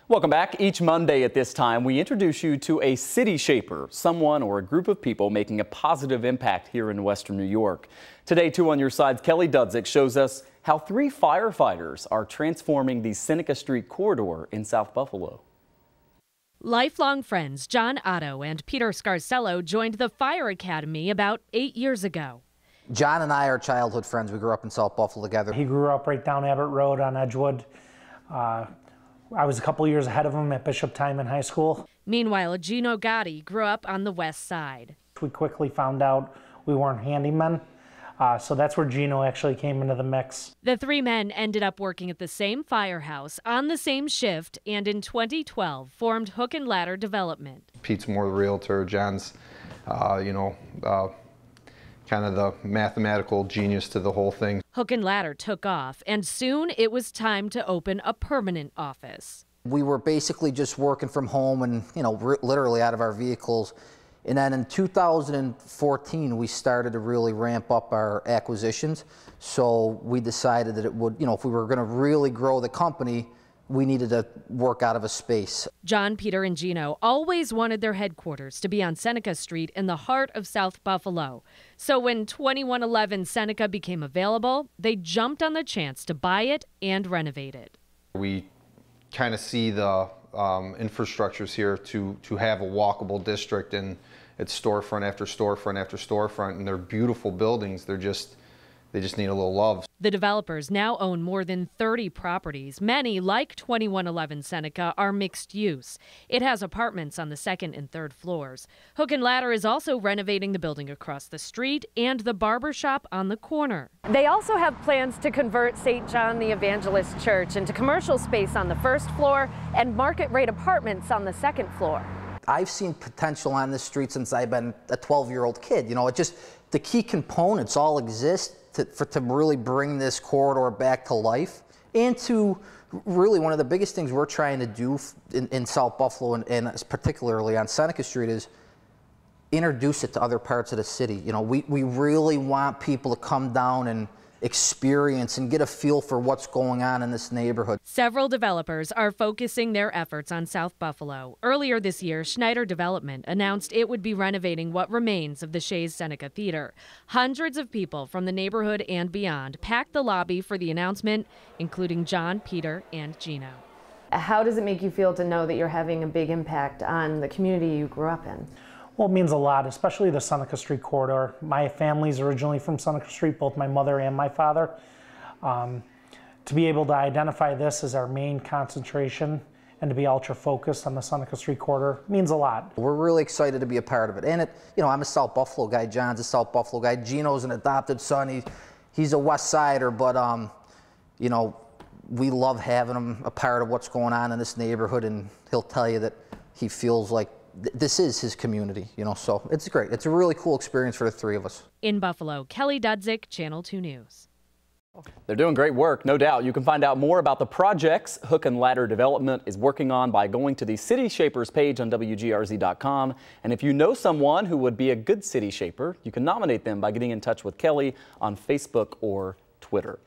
Welcome back. Each Monday at this time, we introduce you to a city shaper, someone or a group of people making a positive impact here in Western New York. Today, 2 on Your Side's Kelly Dudzik shows us how 3 firefighters are transforming the Seneca Street corridor in South Buffalo. Lifelong friends John Otto and Peter Scarcello joined the Fire Academy about 8 years ago. John and I are childhood friends. We grew up in South Buffalo together. He grew up right down Abbott Road on Edgewood. I was a couple years ahead of him at Bishop Timon High School. Meanwhile, Gino Gotti grew up on the west side. We quickly found out we weren't handymen, so that's where Gino actually came into the mix. The 3 men ended up working at the same firehouse on the same shift, and in 2012 formed Hook and Ladder Development. Pete's more the realtor. John's, kind of the mathematical genius to the whole thing. Hook and Ladder took off, and soon it was time to open a permanent office. We were basically just working from home and, literally out of our vehicles. And then in 2014, we started to really ramp up our acquisitions. So we decided that it would, if we were going to really grow the company, we needed to work out of a space. John, Peter, and Gino always wanted their headquarters to be on Seneca Street in the heart of South Buffalo. So when 2111 Seneca became available, they jumped on the chance to buy it and renovate it. We kind of see the infrastructures here to have a walkable district, and it's storefront after storefront after storefront, and they're beautiful buildings. They just need a little love. The developers now own more than 30 properties. Many, like 2111 Seneca, are mixed use. It has apartments on the 2nd and 3rd floors. Hook and Ladder is also renovating the building across the street and the barber shop on the corner. They also have plans to convert St. John the Evangelist Church into commercial space on the 1st floor and market rate apartments on the 2nd floor. I've seen potential on this street since I've been a 12-year-old kid. The key components all exist to really bring this corridor back to life, and to really one of the biggest things we're trying to do in South Buffalo and particularly on Seneca Street is introduce it to other parts of the city. We really want people to come down and experience and get a feel for what's going on in this neighborhood. Several developers are focusing their efforts on South Buffalo. Earlier this year, Schneider Development announced it would be renovating what remains of the Shays Seneca Theater. Hundreds of people from the neighborhood and beyond packed the lobby for the announcement, including John, Peter, and Gino. How does it make you feel to know that you're having a big impact on the community you grew up in? Well, it means a lot, especially the Seneca Street corridor. My family's originally from Seneca Street, both my mother and my father. To be able to identify this as our main concentration and to be ultra focused on the Seneca Street corridor means a lot. We're really excited to be a part of it. And I'm a South Buffalo guy, John's a South Buffalo guy, Gino's an adopted son, he's a West Sider, but we love having him a part of what's going on in this neighborhood, and he'll tell you that he feels like this is his community, so it's great. It's a really cool experience for the 3 of us. In Buffalo, Kelly Dudzik, Channel 2 News. They're doing great work, no doubt. You can find out more about the projects Hook and Ladder Development is working on by going to the City Shapers page on WGRZ.com. And if you know someone who would be a good city shaper, you can nominate them by getting in touch with Kelly on Facebook or Twitter.